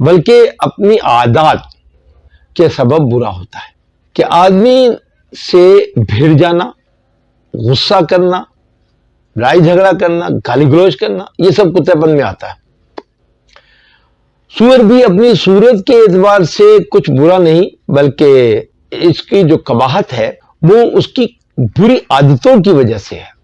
بلکہ اپنی عادات کے سبب برا ہوتا ہے کہ آدمی سے بھیڑ جانا، غصہ کرنا، لڑائی جھگڑا کرنا، گالی گلوچ کرنا، یہ سب کتے پن میں آتا ہے۔ سور بھی اپنی صورت کے اعتبار سے کچھ برا نہیں، بلکہ اس کی جو قباحت ہے وہ اس کی بری عادتوں کی وجہ سے ہے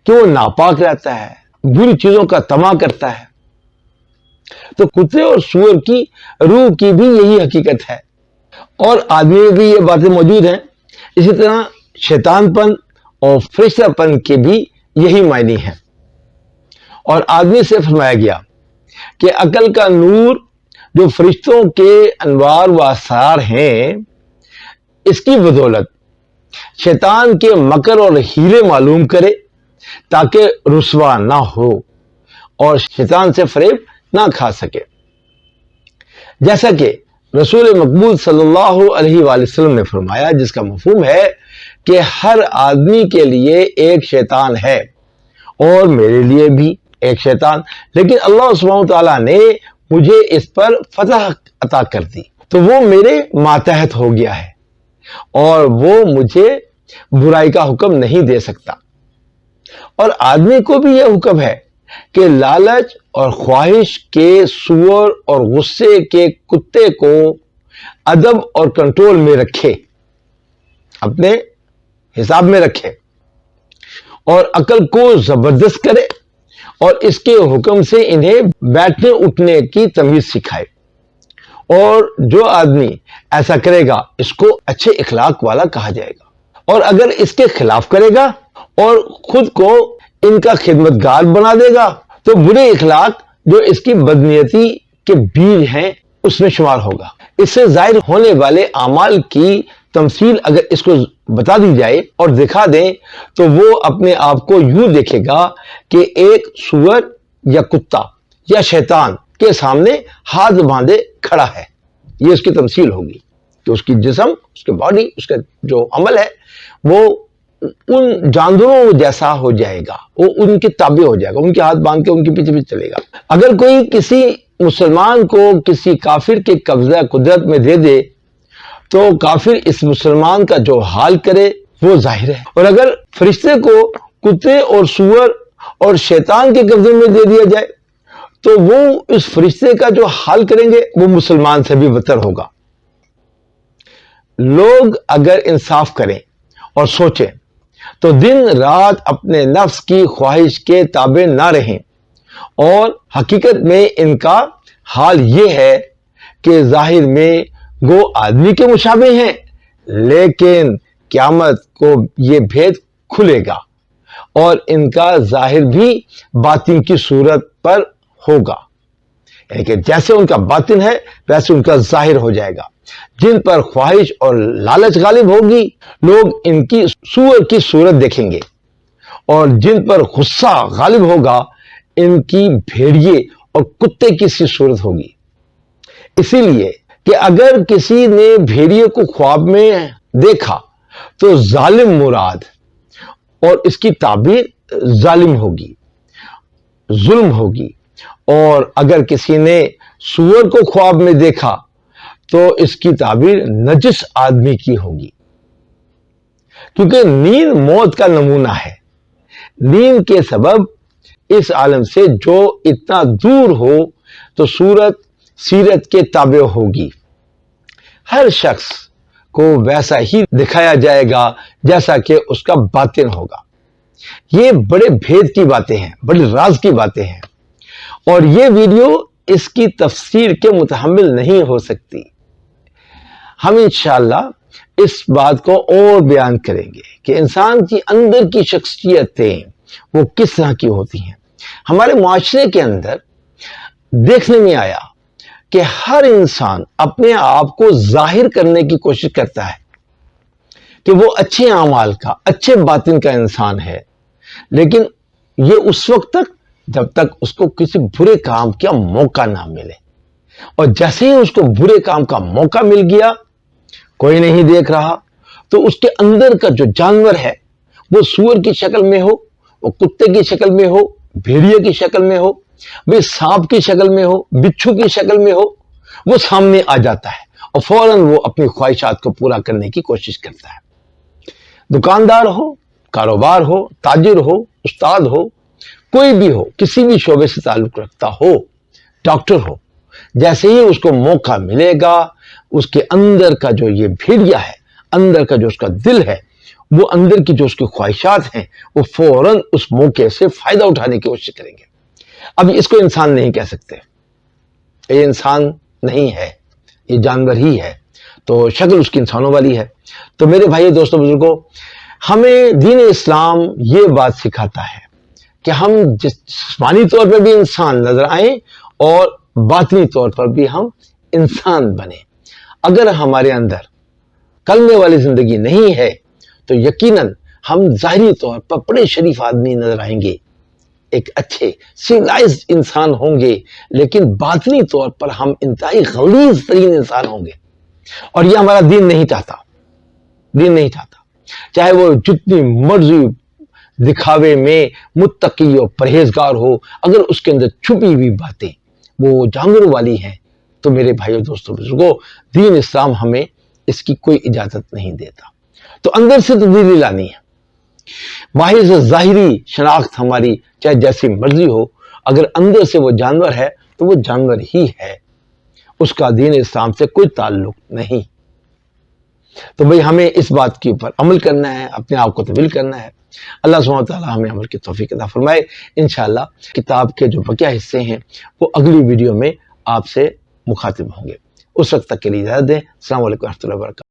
کہ وہ ناپاک رہتا ہے، بری چیزوں کا طمع کرتا ہے۔ تو کتے اور سور کی روح کی بھی یہی حقیقت ہے، اور آدمی میں بھی یہ باتیں موجود ہیں۔ اسی طرح شیطان پن اور فرشتہ پن کے بھی یہی معنی ہیں۔ اور آدمی سے فرمایا گیا کہ عقل کا نور جو فرشتوں کے انوار و اسرار ہیں، اس کی بدولت شیطان کے مکر اور ہیلے معلوم کرے تاکہ رسوا نہ ہو اور شیطان سے فریب نہ کھا سکے۔ جیسا کہ رسول مقبول صلی اللہ علیہ وآلہ وسلم نے فرمایا، جس کا مفہوم ہے کہ ہر آدمی کے لیے ایک شیطان ہے اور میرے لیے بھی ایک شیطان، لیکن اللہ سبحانہ تعالیٰ نے مجھے اس پر فتح عطا کر دی تو وہ میرے ماتحت ہو گیا ہے اور وہ مجھے برائی کا حکم نہیں دے سکتا۔ اور آدمی کو بھی یہ حکم ہے کہ لالچ اور خواہش کے سور اور غصے کے کتے کو ادب اور کنٹرول میں رکھے، اپنے حساب میں رکھے، اور عقل کو زبردست کرے اور اس کے حکم سے انہیں بیٹھنے اٹھنے کی تمیز سکھائے۔ اور جو آدمی ایسا کرے گا اس کو اچھے اخلاق والا کہا جائے گا، اور اگر اس کے خلاف کرے گا اور خود کو ان کا خدمتگار بنا دے گا تو برے اخلاق جو اس کی بدنیتی کے بیج ہیں اس میں شمار ہوگا۔ اس سے ظاہر ہونے والے اعمال کی تمثیل اگر اس کو بتا دی جائے اور دکھا دیں تو وہ اپنے آپ کو یوں دیکھے گا کہ ایک سور یا کتا یا شیطان کے سامنے ہاتھ باندھے کھڑا ہے۔ یہ اس کی تمثیل ہوگی کہ اس کی جسم، اس کی باڈی، اس کا جو عمل ہے وہ ان جانوروں جیسا ہو جائے گا، وہ ان کے تابع ہو جائے گا، ان کے ہاتھ باندھ کے ان کے پیچھے پیچھے چلے گا۔ اگر کوئی کسی مسلمان کو کسی کافر کے قبضہ قدرت میں دے دے تو کافر اس مسلمان کا جو حال کرے وہ ظاہر ہے، اور اگر فرشتے کو کتے اور سور اور شیطان کے قبضے میں دے دیا جائے تو وہ اس فرشتے کا جو حال کریں گے وہ مسلمان سے بھی بدتر ہوگا۔ لوگ اگر انصاف کریں اور سوچیں تو دن رات اپنے نفس کی خواہش کے تابع نہ رہیں، اور حقیقت میں ان کا حال یہ ہے کہ ظاہر میں وہ آدمی کے مشابہ ہیں، لیکن قیامت کو یہ بھید کھلے گا اور ان کا ظاہر بھی باطن کی صورت پر ہوگا، یعنی کہ جیسے ان کا باطن ہے ویسے ان کا ظاہر ہو جائے گا۔ جن پر خواہش اور لالچ غالب ہوگی لوگ ان کی سور کی صورت دیکھیں گے، اور جن پر غصہ غالب ہوگا ان کی بھیڑیے اور کتے کی سی صورت ہوگی۔ اسی لیے کہ اگر کسی نے بھیڑیے کو خواب میں دیکھا تو ظالم مراد، اور اس کی تعبیر ظالم ہوگی، ظلم ہوگی، اور اگر کسی نے سور کو خواب میں دیکھا تو اس کی تعبیر نجس آدمی کی ہوگی، کیونکہ نیند موت کا نمونہ ہے۔ نیند کے سبب اس عالم سے جو اتنا دور ہو تو صورت سیرت کے تابع ہوگی۔ ہر شخص کو ویسا ہی دکھایا جائے گا جیسا کہ اس کا باطن ہوگا۔ یہ بڑے بھید کی باتیں ہیں، بڑے راز کی باتیں ہیں، اور یہ ویڈیو اس کی تفسیر کے متحمل نہیں ہو سکتی۔ ہم انشاءاللہ اس بات کو اور بیان کریں گے کہ انسان کی اندر کی شخصیتیں وہ کس طرح کی ہوتی ہیں۔ ہمارے معاشرے کے اندر دیکھنے میں آیا کہ ہر انسان اپنے آپ کو ظاہر کرنے کی کوشش کرتا ہے کہ وہ اچھے اعمال کا، اچھے باطن کا انسان ہے، لیکن یہ اس وقت تک جب تک اس کو کسی برے کام کا موقع نہ ملے، اور جیسے ہی اس کو برے کام کا موقع مل گیا، کوئی نہیں دیکھ رہا، تو اس کے اندر کا جو جانور ہے وہ سور کی شکل میں ہو، وہ کتے کی شکل میں ہو، بھیڑیے کی شکل میں ہو، وہ سانپ کی شکل میں ہو، بچھو کی شکل میں ہو، وہ سامنے آ جاتا ہے اور فوراً وہ اپنی خواہشات کو پورا کرنے کی کوشش کرتا ہے۔ دکاندار ہو، کاروبار ہو، تاجر ہو، استاد ہو، کوئی بھی ہو، کسی بھی شعبے سے تعلق رکھتا ہو، ڈاکٹر ہو، جیسے ہی اس کو موقع ملے گا، اس کے اندر کا جو یہ بھیڑیا ہے، اندر کا جو اس کا دل ہے، وہ اندر کی جو اس کی خواہشات ہیں، وہ فوراً اس موقع سے فائدہ اٹھانے کی کوشش کریں گے۔ اب اس کو انسان نہیں کہہ سکتے، یہ انسان نہیں ہے، یہ جانور ہی ہے، تو شکل اس کی انسانوں والی ہے۔ تو میرے بھائی دوستوں بزرگوں، ہمیں دین اسلام یہ بات سکھاتا ہے کہ ہم جسمانی طور پر بھی انسان نظر آئیں اور باطنی طور پر بھی ہم انسان بنیں۔ اگر ہمارے اندر کلمے والی زندگی نہیں ہے تو یقیناً ہم ظاہری طور پر بڑے شریف آدمی نظر آئیں گے، ایک اچھے سویلائزڈ انسان ہوں گے، لیکن باطنی طور پر ہم انتہائی غلیظ ترین انسان ہوں گے، اور یہ ہمارا دین نہیں چاہتا۔ دین نہیں چاہتا، چاہے وہ جتنی مرضی دکھاوے میں متقی اور پرہیزگار ہو، اگر اس کے اندر چھپی ہوئی باتیں وہ جانوروں والی ہیں تو میرے بھائیو دوستوں بزرگوں، دین اسلام ہمیں اس کی کوئی اجازت نہیں دیتا۔ تو اندر سے تبدیلی لانی ہے۔ محض ظاہری شناخت ہماری چاہے جیسی مرضی ہو، اگر اندر سے وہ جانور ہے تو وہ جانور ہی ہے، اس کا دین اسلام سے کوئی تعلق نہیں۔ تو بھئی ہمیں اس بات کے اوپر عمل کرنا ہے، اپنے آپ کو تبدیل کرنا ہے۔ اللہ سبحانہ وتعالی ہمیں عمل کی توفیق عطا فرمائے۔ انشاءاللہ کتاب کے جو بقیہ حصے ہیں وہ اگلی ویڈیو میں آپ سے مخاطب ہوں گے۔ اس وقت تک کے لیے اجازت دیں۔ السلام علیکم و رحمۃ اللہ وبرکاتہ۔